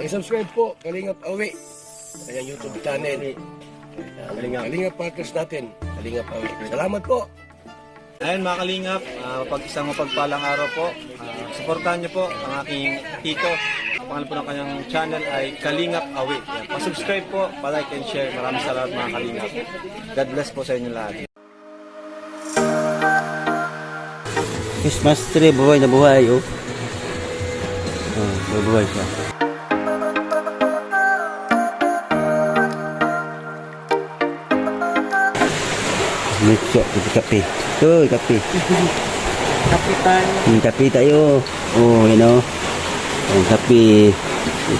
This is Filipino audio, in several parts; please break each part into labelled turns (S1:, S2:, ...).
S1: Subscribe po, Kalingap Awi. Kaya YouTube channel. Kalingap Partners natin. Kalingap Awi. Salamat po.
S2: Ayun mga kalingap, isang mapagpalang araw po. Suportahan niyo po ang aking tito. Ang pangalan po ng kanyang channel ay Kalingap Awi. Pa-subscribe po, pa-like and share. Maraming salamat mga kalingap. God bless po sa inyo lahat.
S3: Christmas tree, buhay na buhay, oh. Buhay siya. Lucu, kape. Tuh, kape.
S4: Kape tayo.
S3: Kape tayo. Oh, you know. Oh, kape.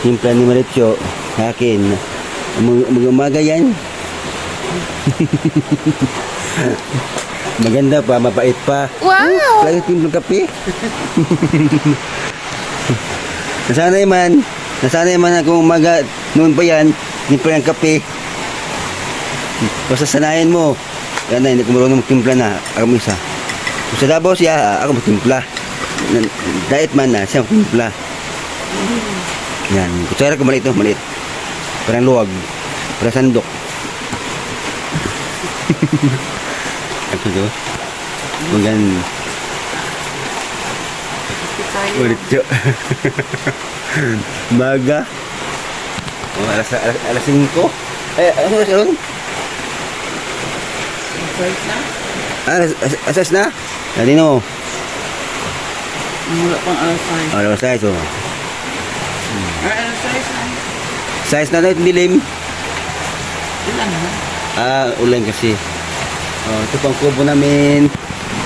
S3: Timpla ni Maritso. Sa akin. Umaga yan. Maganda pa, mabait pa.
S4: Wow!
S3: Lagi timplang kape. Nasanay man ako umaga. Noon pa yan. Timpla ng kape. Basta sanayin mo. Yan na, hindi ko marunong magtimpla na. Ako isa. Kung sa Davao siya, ako magtimpla. Diet man na, siya magtimpla. Yan. Kutsara ko maliit, no? Maliit. Parang luwag. Parang sandok. Ako ito. Maganda. Maritso. Maga. Oh, alas 5. Ay, ano oras yun? Asas na? Dali no.
S4: Mula pang alas 5.
S3: Alas 6 oh.
S4: Alas 6 na.
S3: Size na ito dilim.
S4: Ilan na?
S3: Ulan kasi. Oh, ito pang kubo namin.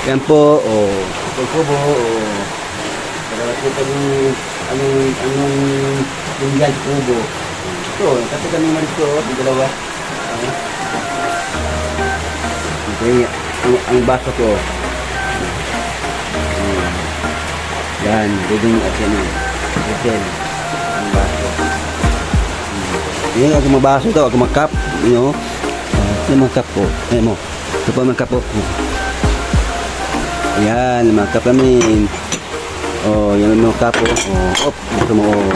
S3: Yan po. Oh, ito pang kubo. Oh. Para makita yung anong tinggal kubo. Ito, kasi kami malito. Yung dalawa. Okay, ang baso ko. Yan, dudong at yan. Yan, ang baso. Yan, ako mabaso daw, ako magkap. You know? Yan magkap ko. Ayan mo. Ito pa magkap ko. Yan, magkap namin. Oh, yan ang magkap ko. Oh, op, ito mo. Oh.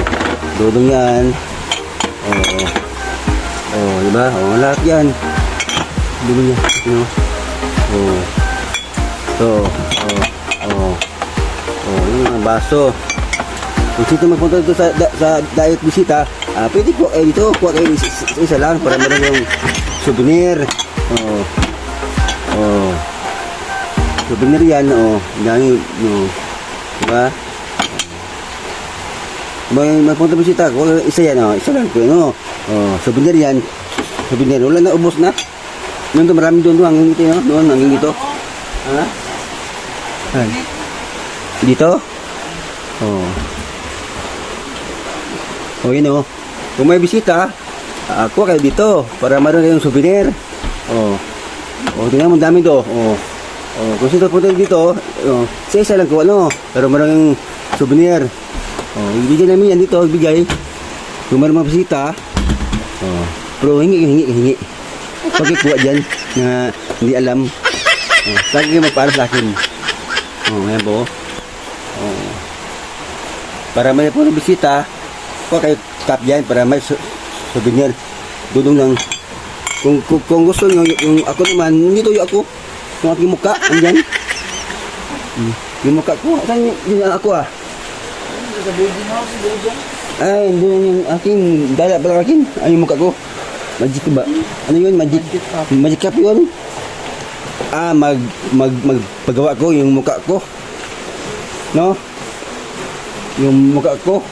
S3: Dudong yan. Oh, diba? Oh, lahat yan. Dudong yan. You know? Oh. So, yung mga baso. Kung sino magpunta dito sa diet bisita, pwede po kayo dito, kuha kayo isa lang para meron yung souvenir. Souvenir yan, dami, diba? Magpunta bisita, kuha isa yan, isa lang po, souvenir yan. Souvenir, wala na, ubos na. Noon marami doon hanggang ito, no? Noon hanggang ito. Ha? Ay. Dito? Oh, yun oh. Kung may bisita, ako kayo dito para meron kayong souvenir. Tingnan mo dami do. Kung sino punta dito, isa lang ko pero meron yung souvenir. Ibigay namin yan dito, ibigay. Kung meron mga bisita, pero hingi. Pagkikuha dyan na hindi alam. Saan kayo magpaano sa akin? Ayan po. Para may po bisita, kuha kayo tap dyan para may souvenir. Dudong lang. Kung gusto nyo, yung ako naman, dito yung ako. Yung aking mukha, andyan. Yung mukha ko, saan yung ako
S4: Sa boarding house, boarding.
S3: Ay, doon yung aking dala pala akin. Ay, yung mukha ko. Magic ba? Ano yun? Magic cup yun? Magpagawa ko yung mukha ko. No? Yung mukha ko.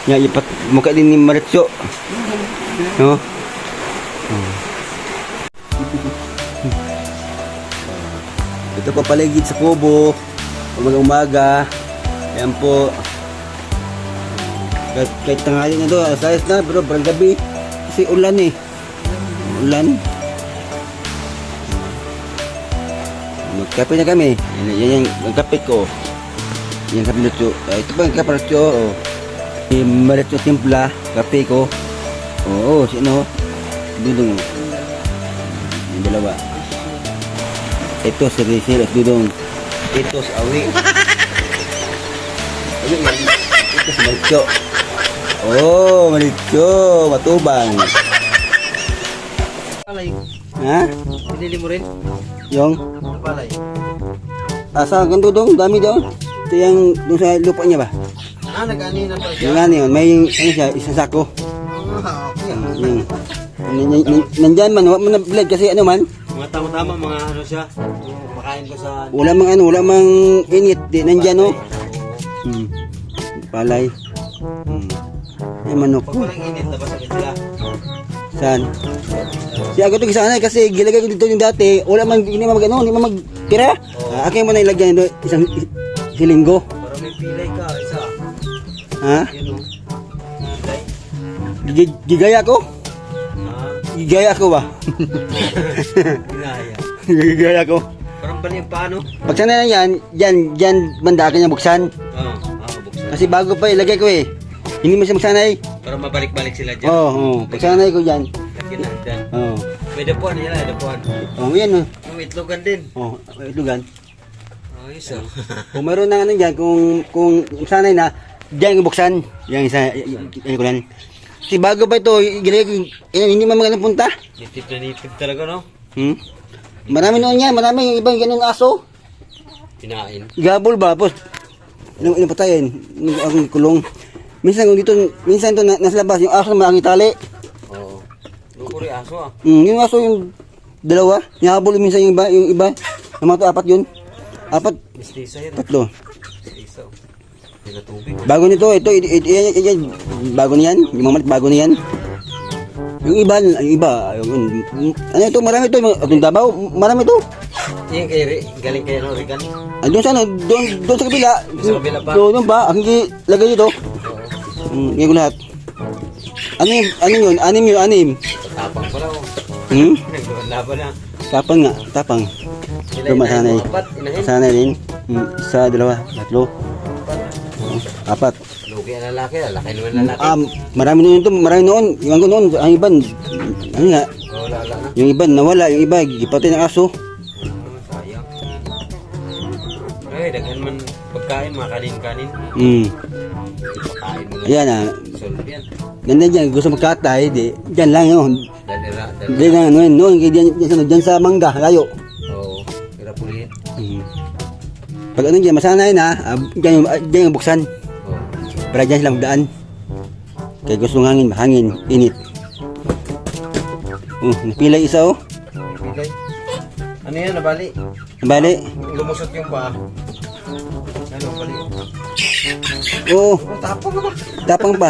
S3: Yan, mukha din ni Maritso. No? Ito pa paligid sa kubo. Umaga. Yan po. Kahit tanghali na doon. Alas na, pero parang gabi. Kasi ulan eh. Ulan. Magkape na kami. Yan yung kape ko. Yan kape nito. Ito pa yung kape nito. Yung Maritso timpla. Kape ko. Sino? Dudong. Yung dalawa. Ito si Rizal at Dudong. Ito si Awi. Ito si Maritso. Oh, malitso, matubang.
S2: Palay.
S3: Ha?
S2: Pinili mo rin?
S3: Yung?
S2: Ang palay.
S3: Asa, ganito dong, dami daw. Ito yung, dun sa lupa niya ba?
S2: Nag-ani na pa siya.
S3: Yung ano yun, may, ano siya, isang sako.
S2: Okay.
S3: Yung, nandyan man, wala man na blade kasi ano man,
S2: Mga tama-tama, mga ano siya. Makain ko sa...
S3: wala mang init, di nandyan no. Palay. Ay manok
S2: Pag
S3: ko.
S2: walang init, labas agad sila.
S3: Saan? Si ako ito sana kasi gilagay ko dito yung dati, wala man, hindi man mag-ano, hindi man magtira. Akin mo na ilagyan ito, isang linggo.
S2: Para may pilay ka, isa.
S3: Ha?
S2: Yun o. Pilay.
S3: Gigaya ko? Gigaya ko ba?
S2: Ginaya.
S3: Gigaya ko.
S2: Parang bali yung paano?
S3: Pag sana na yan, dyan banda akin yung buksan.
S2: Oo, buksan.
S3: Kasi bago pa ilagay ko eh. Hindi mo siya magsanay.
S2: Para mabalik-balik sila dyan.
S3: Oo, pagsanay ko dyan.
S2: Lagyan na dyan.
S3: Oo.
S2: May dapuan nila, dapuan.
S3: Oh, yan oh.
S2: May itlogan din.
S3: Oh, itlogan.
S2: Ayos oh.
S3: Kung meron na ano dyan, kung sanay na, dyan yung buksan. Yung isa, yung kulan. Kasi bago pa ito, gilagay ko, hindi man magandang punta.
S2: Nitip na nitip talaga no?
S3: Marami noon yan, marami ibang ganun aso.
S2: Pinain.
S3: Gabol ba? Tapos, ilang patayin, ang kulong. Minsan kung dito, minsan ito nasa labas, yung aso na malaki tali.
S2: Oo. Lukuri aso ah.
S3: Yung aso yung dalawa, nahabol minsan yung iba. Yung mga to, apat yun. Apat,
S2: Mistisa yan.
S3: tatlo.
S2: Mistisa oh. Hindi na tubig.
S3: Bago nito, yan, bago niyan, yung mga malit bago niyan. Yung iba, ano ito, marami ito, itong Davao, marami ito.
S2: Yung kay galing kay Rigan.
S3: Doon sa ano, doon sa kabila.
S2: Sa kabila pa?
S3: Doon pa, ang lagay dito. Ngayon ko lahat. Ano yun? Anim.
S2: Tapang pala oh. Laban na.
S3: Tapang nga, tapang.
S2: Sila
S3: Pero masanay.
S2: apat, inahin.
S3: Sanay din. Isa, dalawa, tatlo. Apat.
S2: Lugi ang lalaki, lalaki naman lalaki.
S3: Marami noon ito, marami noon. Yung noon, ang iban, ano nga,
S2: Oh, lala na.
S3: yung iban nawala, yung iba, gipatay ng aso.
S2: Sayang. Ay, daghan man pagkain, mga kanin-kanin. Pagkain mo lang.
S3: Ayan
S2: Solve yan.
S3: ganda dyan, gusto magkatay, dyan lang yun.
S2: Dalira.
S3: Dyan lang, noon, dyan sa mangga, layo.
S2: Oo. Hirap ulit.
S3: Pag ano dyan, masanay na, dyan yung buksan.
S2: Oo.
S3: Para dyan sila magdaan. Kaya gusto ng hangin, init. Napilay isa oh.
S2: Pilay. Ano yan, nabali?
S3: Bali.
S2: Lumusot yung paa. Ano, bali?
S3: Oo,
S2: Oh, tapang ka ba?
S3: tapang pa.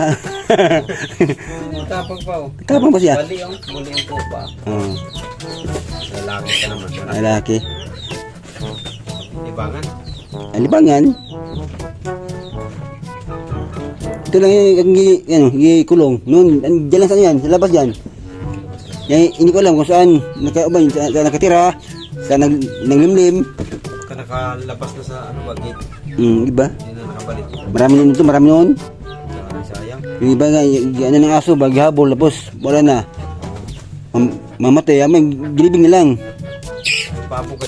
S2: Tapang pa oh.
S3: Tapang pa siya.
S2: Bali yung, muli yung pupa.
S3: Oo,
S2: Lalaki ka naman.
S3: lalaki.
S2: Libangan.
S3: Alibangan. Ito lang yung kulong. Noon, dyan lang sa yan, sa labas yan. Hindi ko alam kung saan saan nakatira, saan naglimlim.
S2: Ka nakalabas na sa ano ba, gate.
S3: Iba.
S2: Hindi na nakabalik.
S3: Marami nun ito, marami noon.
S2: Sayang.
S3: Yung iba nga, ano ng aso, baghabol, tapos wala na. Mamatay, may gilibing na lang.
S2: Papo ka.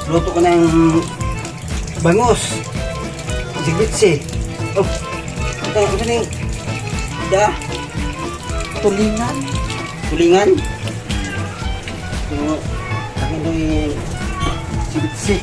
S3: Luto ko ng bangos. Sigbitsi. Oh, ito na yung
S4: Tulingan.
S3: tulingan. Ito, akin ito yung sigbitsi.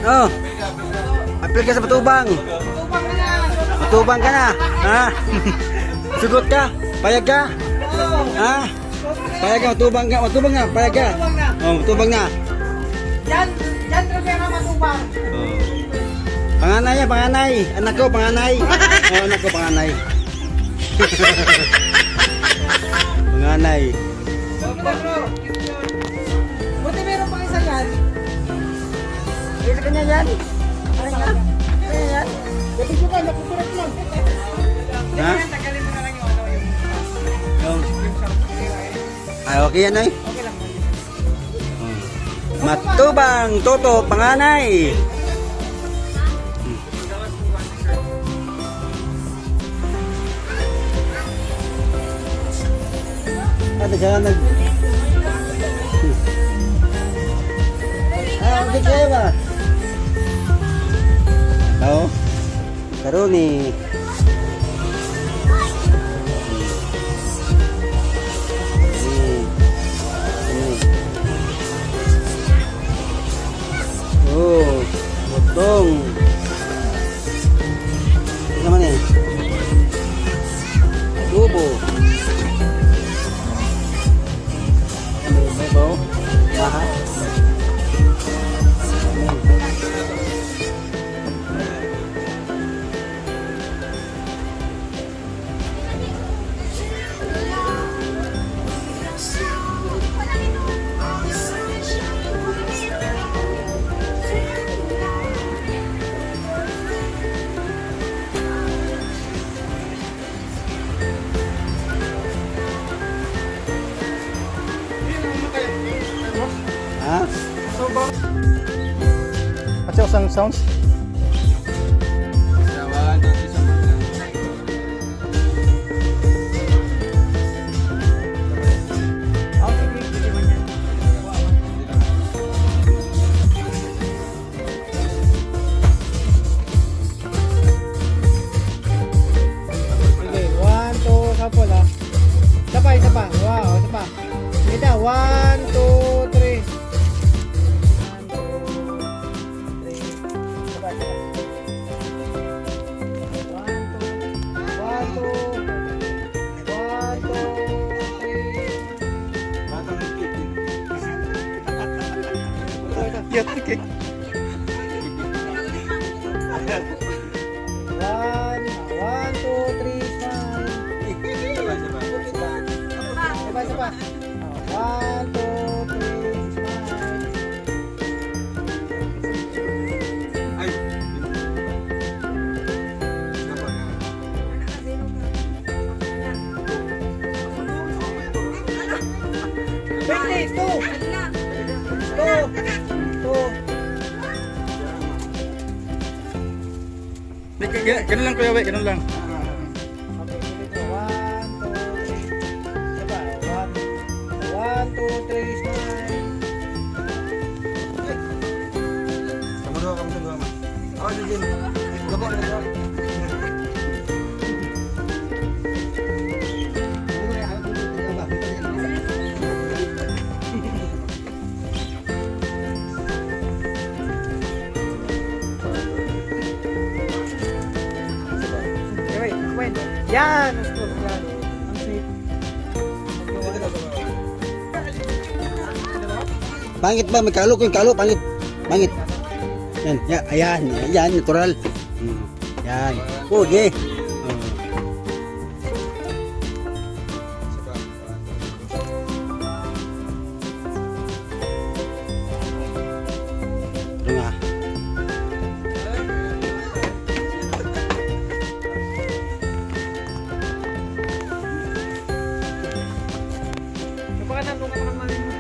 S3: Oh. Apil ka sa Patubang. Patubang ka na. Ha? Sugot ka? Payag ka? Ha? Payag ka, matubang ka, payag ka. Oh, matubang na.
S5: Yan talaga na matubang.
S3: Oh. Panganay yan, panganay. Anak ko, panganay. Oh, anak ko, panganay. Panganay.
S5: Buti meron pang isa yan.
S3: Isa kanya yan.
S5: Ano yan? Ano yan? Buti ko ka, nakukurat lang.
S3: Ha?
S5: Tagalin mo na lang yung ano yung...
S3: Ay, okay yan ay.
S5: Okay lang.
S3: Matubang, Toto, panganay. Ada jangan nag. Ah, hindi kaya ba? Oo. Karoon ni. Oh, potong. Ini naman eh. Adobo. May baw. Maha. Ha?
S2: Kasi usang sounds.
S5: Sige, 1, 2, couple ha. Isa pa. Wow, isa pa. Sige na, 1, 2, 3. 1, 2, 3, smile. Wait, 2. 2.
S2: Ganun lang kuya, ganun lang.
S5: Okay, dito. 1, 2, 3. Diba? 1, 2, 3, smile.
S3: Kamu dua. Oh, di sini. Gabok.
S5: Okay, wait. Yan! Mas good. Yan. Ang sweet.
S3: Pangit ba? May kalo ko yung kalo. Pangit. Pangit. Yan. Ayan. Ayan. Natural. Yan. Okay. Nga.
S5: Baka nandun ka naman mo.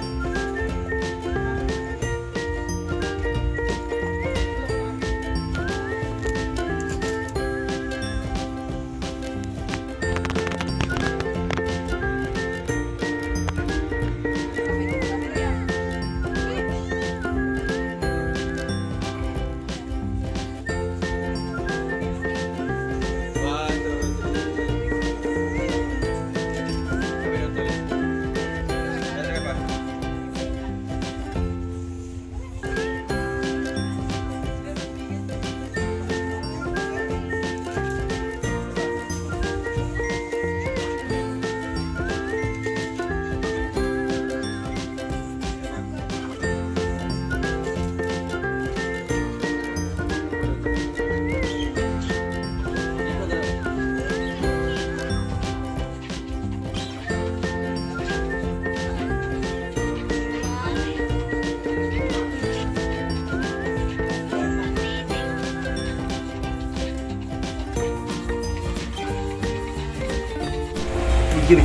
S3: Video.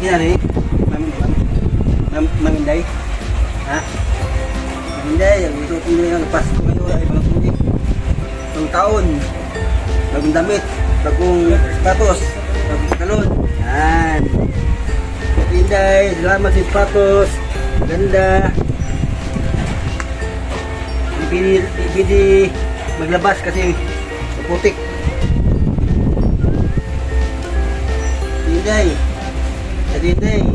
S3: Yan eh. Maminday. Ha? Maminday. Ang gusto ko nyo yung Pasko ngayon ay mga puli. Bagong taon. Bagong damit. Bagong sapatos. Bagong talon. Yan. Maminday. Salamat sa sapatos. Ganda. Ibidi maglabas kasi putik. Maminday. Hindi.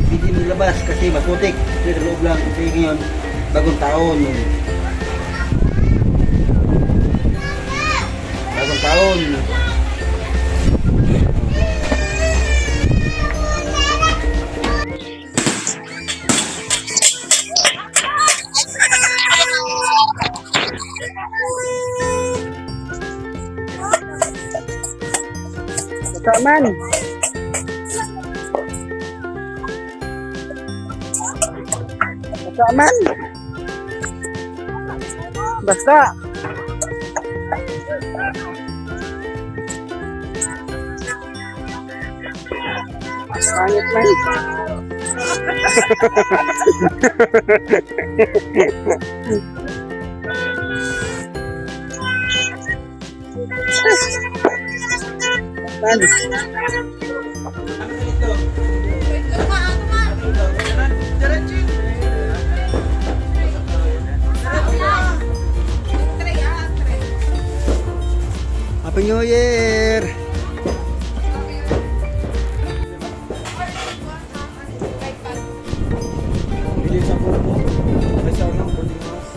S3: Hindi nilabas kasi maputik. Kasi sa loob lang. Kasi ngayon, bagong taon. Bagong taon.
S5: Kaman. Kaman. Basta. Pangit man.
S3: Happy New Year!
S2: Bili sa buko. Basta ano, Pilipinas.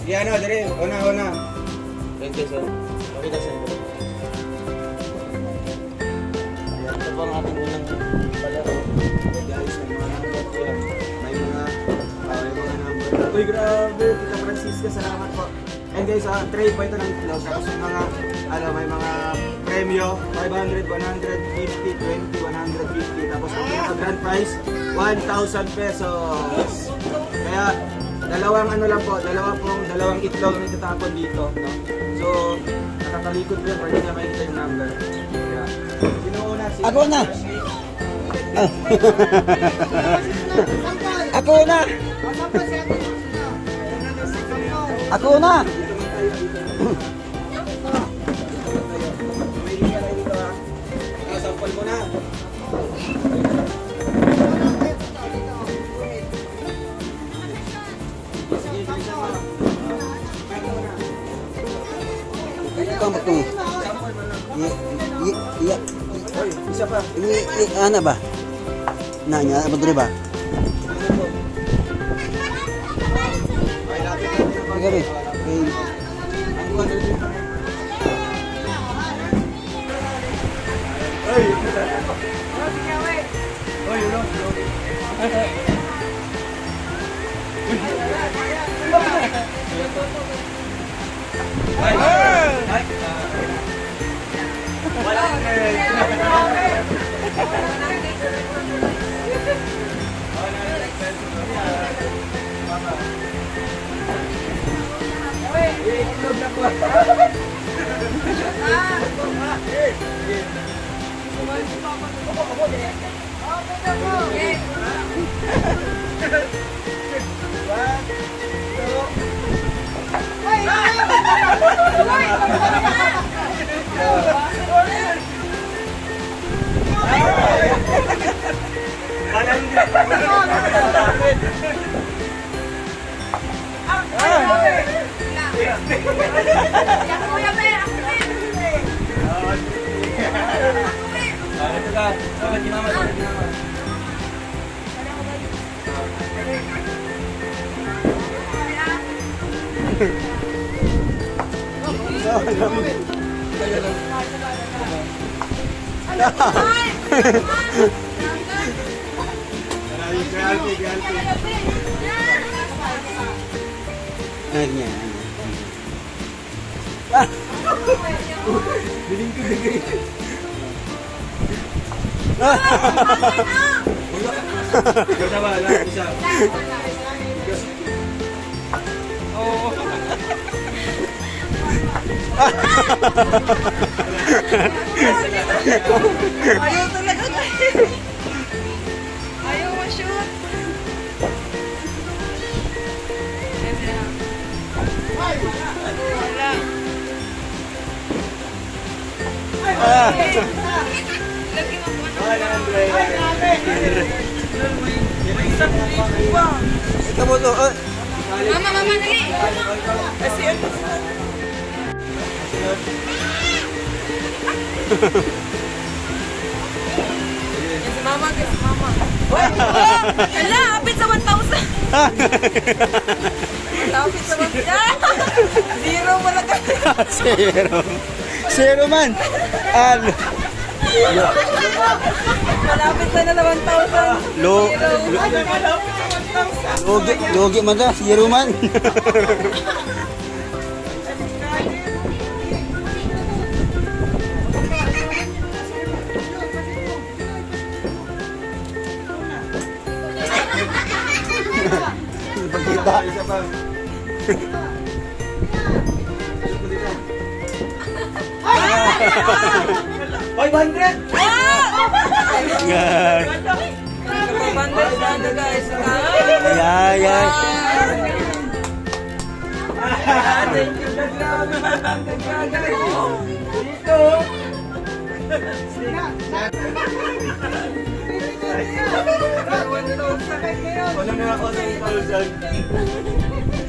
S2: Sige ano, dire, una. Thank you, sir. Okay na, sir. Ayan, ito po ang ating unang palaro. Guys, may mga number po yan. May mga number. Uy, grabe. Tita Francisca, salamat po. And guys, tray po ito ng itlog. Tapos may mga premyo, 500, 150, 20, 150. Tapos ang pinaka-grand prize, 1,000 pesos. Kaya, dalawang itlog ang itatapon dito. No? So, nakakalikod po yan, pwede na makikita yung number. Kaya, sino una?
S3: Ako na! Ako na! Ako na!
S2: Sampal mo na.
S3: Kamu. Iya.
S2: Oy, isa pa.
S3: Ini ana ba? Nanya, apa dulu ba? Sige.
S2: Isa ba? Isa.
S6: Ayaw talaga kayo. Ayaw ma-shoot. Wala. Lagi mo po
S3: Ikaw mo to.
S6: Mama, dali. Si mama. Hala, apit sa 1,000. Apit sa 1,000. Zero mo na ka.
S3: Zero man.
S6: Malapit na na 1,000.
S3: Logi man ta, zero man. Pagkita. Isa pa.
S6: Guys.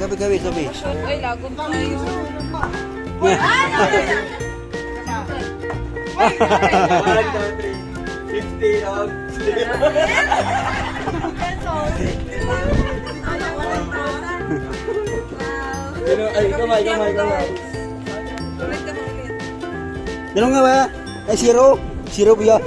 S3: Gabi.
S6: Ay, lagom tayo.
S3: Ay, kamay.
S6: Ulit ka ulit.
S3: Ganun nga ba? Ay, zero. Zero po yan.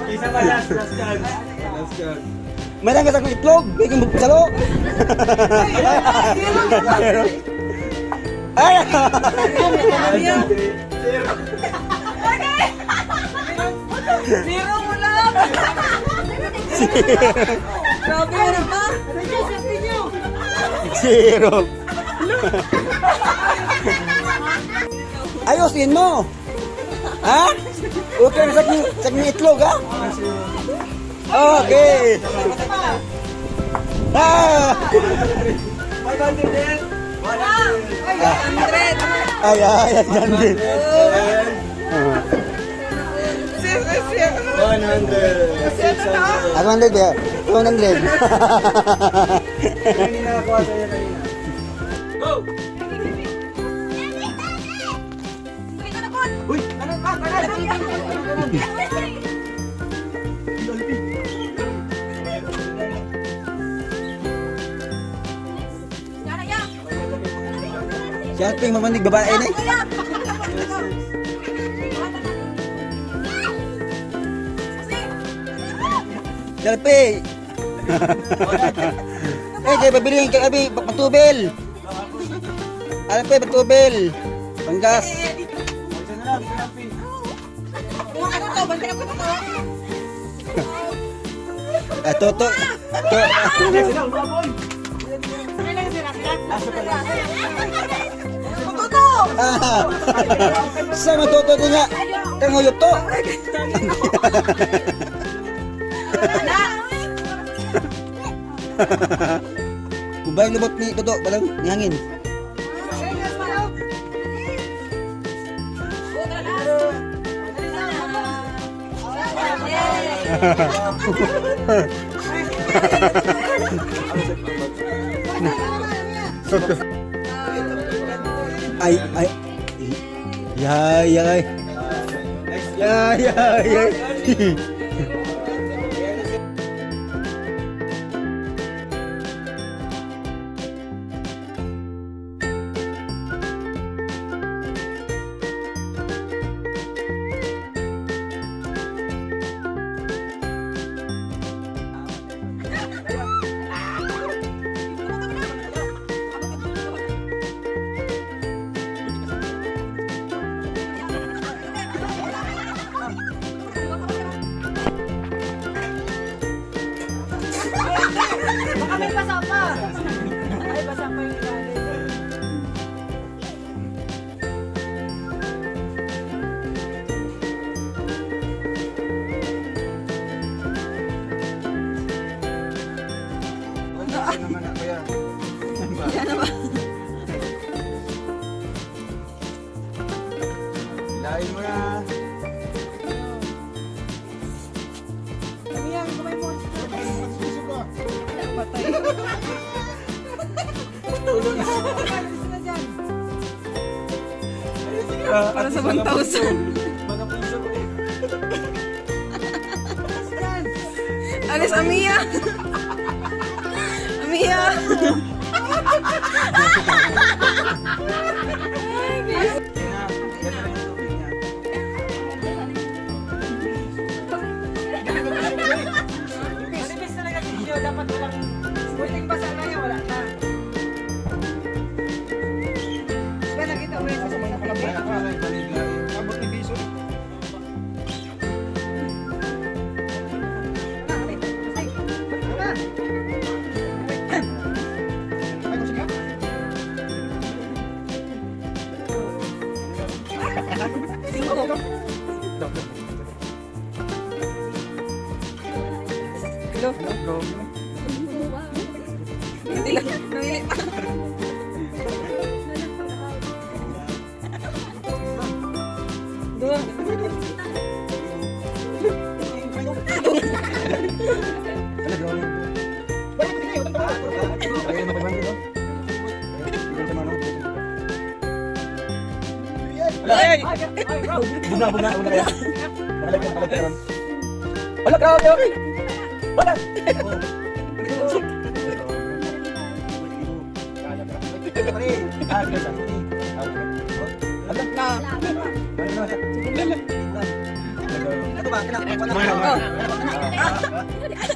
S2: Isa pa, last chance.
S3: May nang kasang itlog. May kang salo. Ay!
S6: Zero mo lang! Grabe mo naman!
S3: Zero. Ayusin mo. Ha? Okay na sa itlog, ha? Okay. Ah!
S6: 100!
S3: Ay, yan din. 100 ya. 100. Siya ping mamandig babae ni. Dalpe. Kaya pabili yung kagabi, patubel. Alpe, patubel. Panggas. Toto. Sama toto niya. Kang huyop to. Kubay lubot ni toto, balang ngangin. Ay. Yay.
S6: may basa pa. Ay, basa pa yung ilalim.
S3: Lain mo na.
S6: Ayan, kumay mo. Patay. Alis na dyan.
S4: Para sa 1,000.
S6: Alis dyan.
S4: Alis, Amia. Amia.
S6: Manipis talaga video. Dapat walang kunting basa na yan. Wala na. Kaya nakita mo yung sa
S4: Hindi lang. Namili pa. Doon.
S3: Buna kaya. Wala ka, okay. Wala.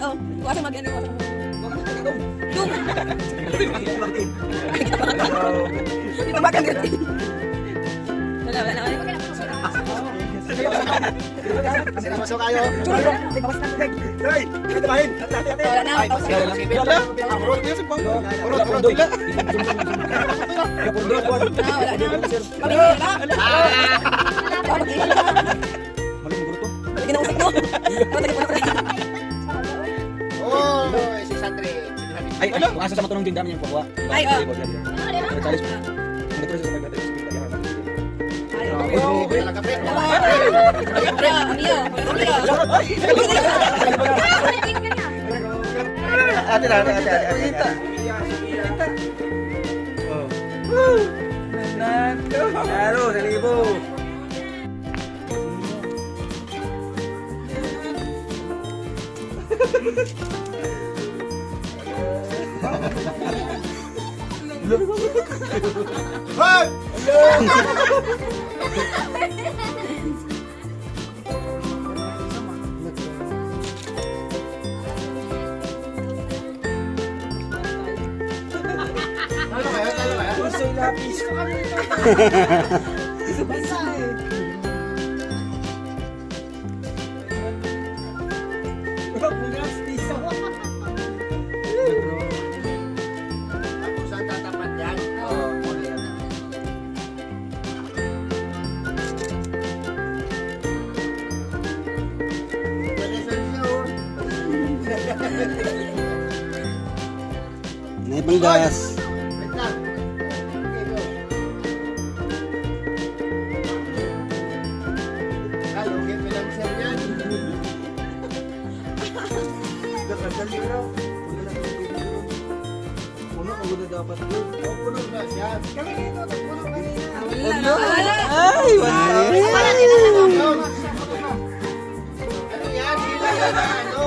S4: Oh, wala mag-ano. Doon. Kita makan ka. Wala na.
S3: Masuk kayo.
S4: Wala na. Ginausik mo.
S1: Oh, si Sandre.
S3: Ay, ano? Asa sa matulong din dami yung kukuha.
S4: Ay, oh.
S1: Talaga pre.
S3: Ate. Ano, 1,000.
S1: Saan tatapat yan?
S3: Naipang gas.
S1: Wait lang. Okay, go. Lugit mo lang sir yan. Puno na siya. Kami dito, puno kanina.
S3: Ay, wala.
S1: Ano yan? Sila yan na ano?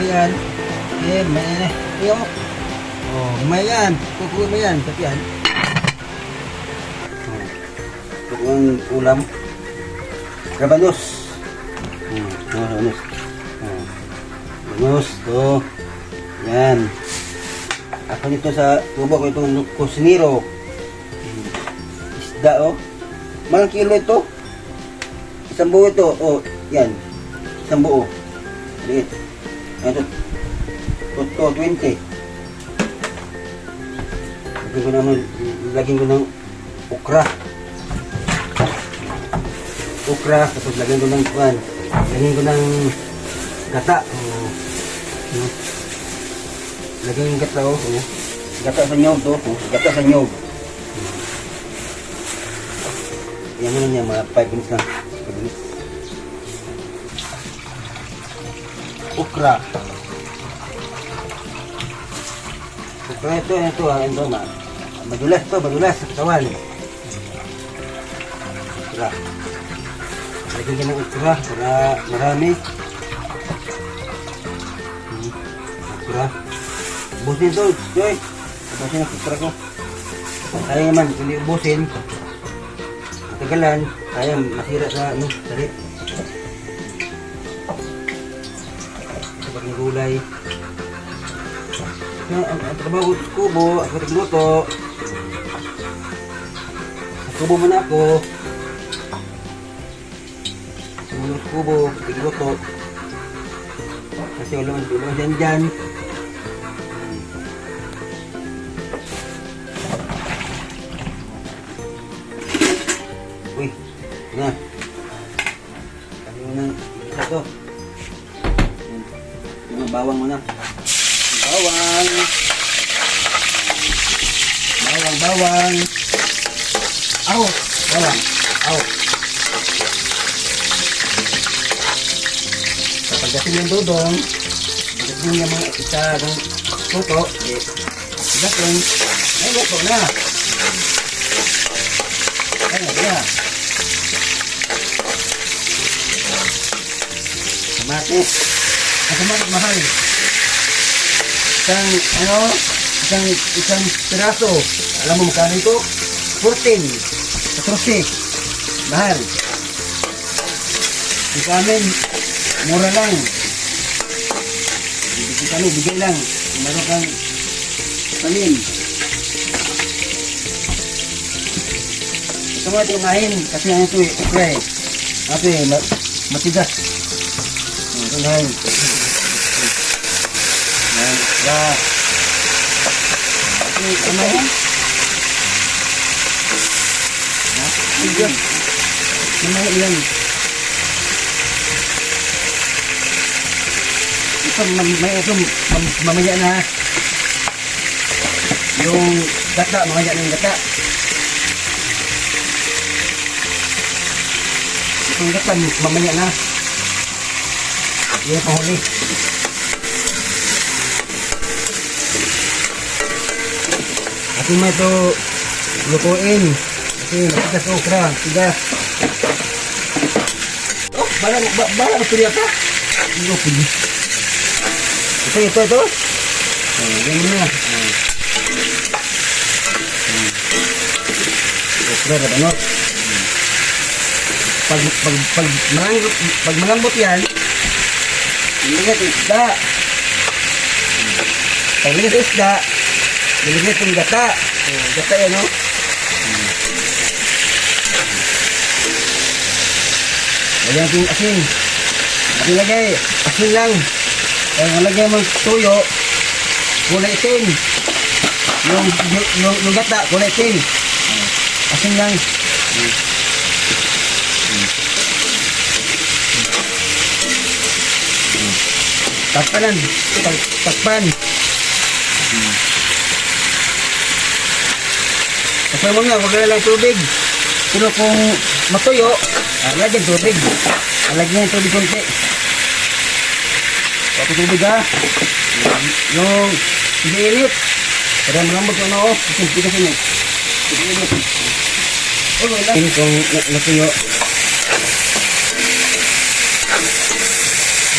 S3: yan. Eh, may iyo. Oh, may yan. Kukuha mo yan. Tapi yan. Oh. Ito ang ulam. Rabanos. Rabanos. Rabanos. Ito. Yan. Ako nito sa tubo ko itong kusinero. Isda, oh. Mga kilo ito. Isang buo ito. Oh, yan. Isang buo. Liit. Ito. Ito, 20. Lagyan ko ng okra. Okra. Tapos lagyan ko ng kuwan. Lagyan ko ng gata. Oh. Lagyan yung gata, oh. Gata sa nyog to. Oh. Gata sa nyog. Yan mo lang yan, mga 5 minutes lang. Okra. Okra ito, madulas to, madulas sa katawan. Okra. Lagyan ka ng okra para marami. Okra. Ubusin to, Joy. Ubusin ang okra ko. Kaya naman, hindi ubusin. Tagalan, kaya masira sa tarik. Sa bagong gulay. Ang trabaho sa kubo, ako nagluto. Sa kubo man ako. Sa kubo, nagluto. Kasi wala man dyan. Uy, na. Kami mo nang isa to. Yung bawang mo na. Bawang. Bawang. Aw, bawang. Aw. Kapag dating yung dudong, dating yung mga isa ng tuto, dating, ay, luto na. Ay, na. Kamatis. Ang kamatis mahal. Isang piraso. Alam mo magkano ito? 14. 14. Mahal. Sa amin, mura lang. Bigay lang. Kung meron kang tanim. Ito mo ito unahin. Kasi ano ito eh. Okay. Ito eh. Matigas. Ito unahin. Yan. Ano yan? Yan. Ano yan? Ito, mamaya na. Yung gata, mamaya na yung gata. Itong gata, mamaya na. Yung pahuli. Kasi mo ito lutuin. Kasi matigas sa okra. Tigas. Oh, bala gusto niya ka? Ito. Ganyan na. Okra na ano? Pag malambot yan, niligat yung isda. Pag niligat yung isda, niligat yung gata. Gata yan, no? Wala yung asin. Ilagay, asin lang. Kaya lagay mo tuyo, kulay itim. Yung gata, kulay itim. Asin lang. Takpan. Takpan mo nga, wag na lang tubig. Pero kung matuyo, lagyan tubig. Lagyan ng tubig konti. Pati tubig ha. Yung hindi init. Para malambot yung ano. Tigas yun eh. Kung natuyo.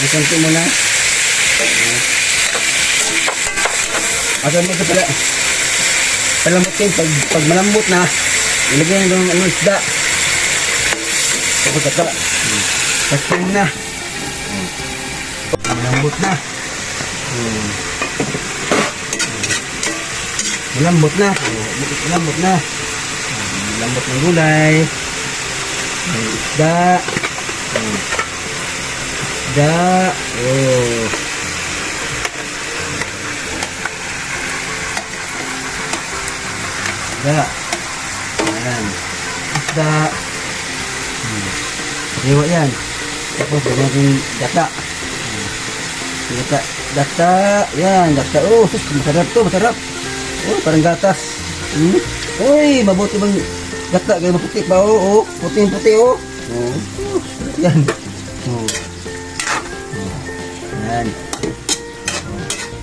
S3: Nasanto mo na. Asa mo ito pala? Palamutin, pag malambot na, ilagyan ng ano, isda. Tapos ito. Kasing na. Malambot na. Malambot na. Malambot na. Malambot ng gulay. Isda. Isda. Oh. Isda. Ayan. Isda. Dewa yan. Tapos lagyan natin data. Data. Yan. Data. Oh, sus, masarap to. Masarap. Oh, parang gatas. Uy, mabuti bang data. Kaya maputi pa. Oh, puti-puti. Oh. Yan. Oh. Yan.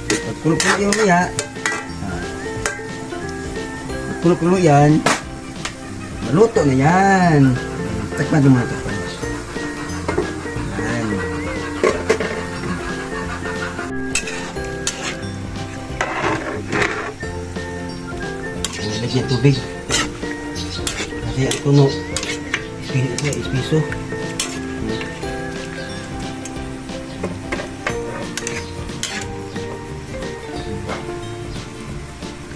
S3: Pagkulo-kulo yung mamaya. Pagkulo-kulo yan. Maluto na yan. Takpan din muna. Takpan. Yan. Lagyan tubig. Kasi ang tuno. Ispiso.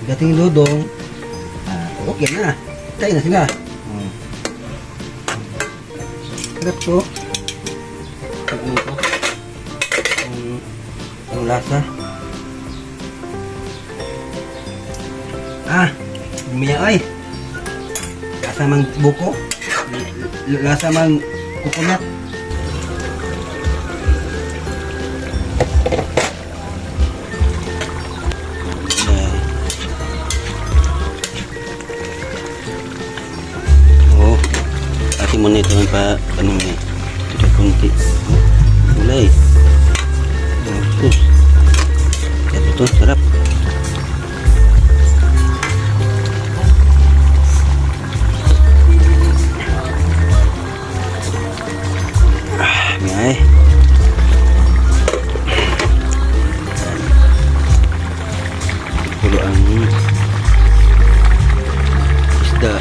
S3: Dating ludong, okay na. Tayo na sila. Sarap to. Tignan ko. Ang lasa. Lumiya ay. Lasa mang buko. Lasa mang coconut. Muna ito pa ano niya ito kunti gulay ito sarap ngay puluan isda.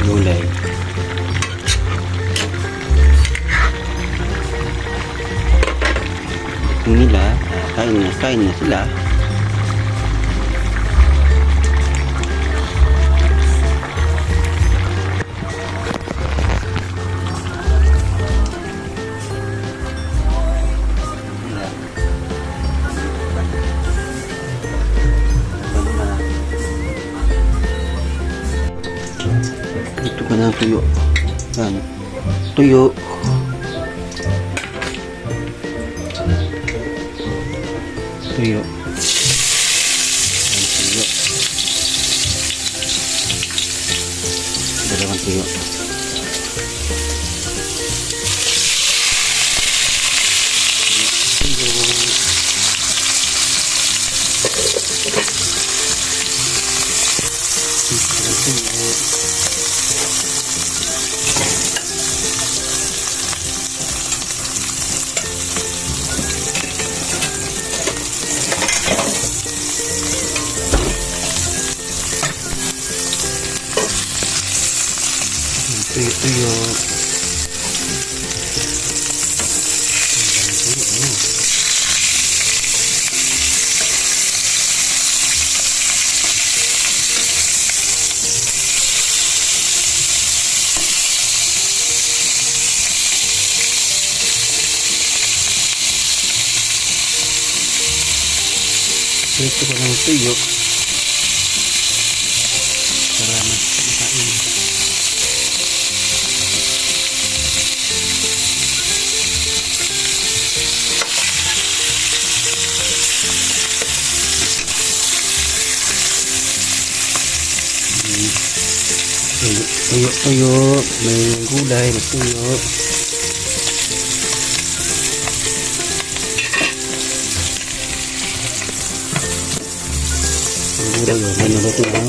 S3: Gulay. Ito nila, kain na sila. Ito ka ng tuyo. Yan. Tuyo. Tuyo. Yan, tuyo. Dalawang tuyo. Tuyo. Ito ko ng tuyo para makain. Tuyo, may gulay, may tuyo. Luto na.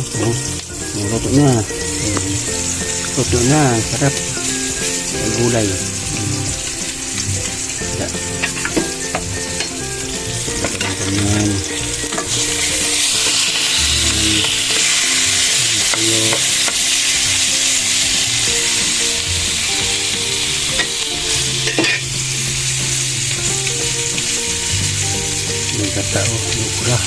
S3: Luto na. Luto na. Sarap. Ang gulay. Ganyan. May katao. Lukra.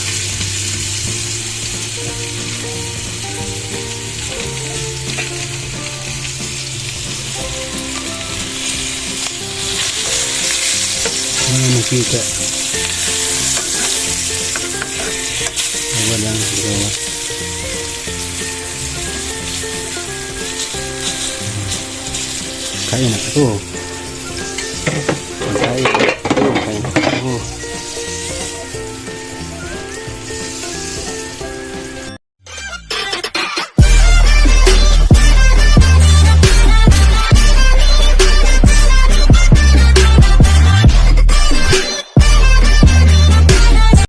S3: Makita. Walang gawa. Kaya na ito.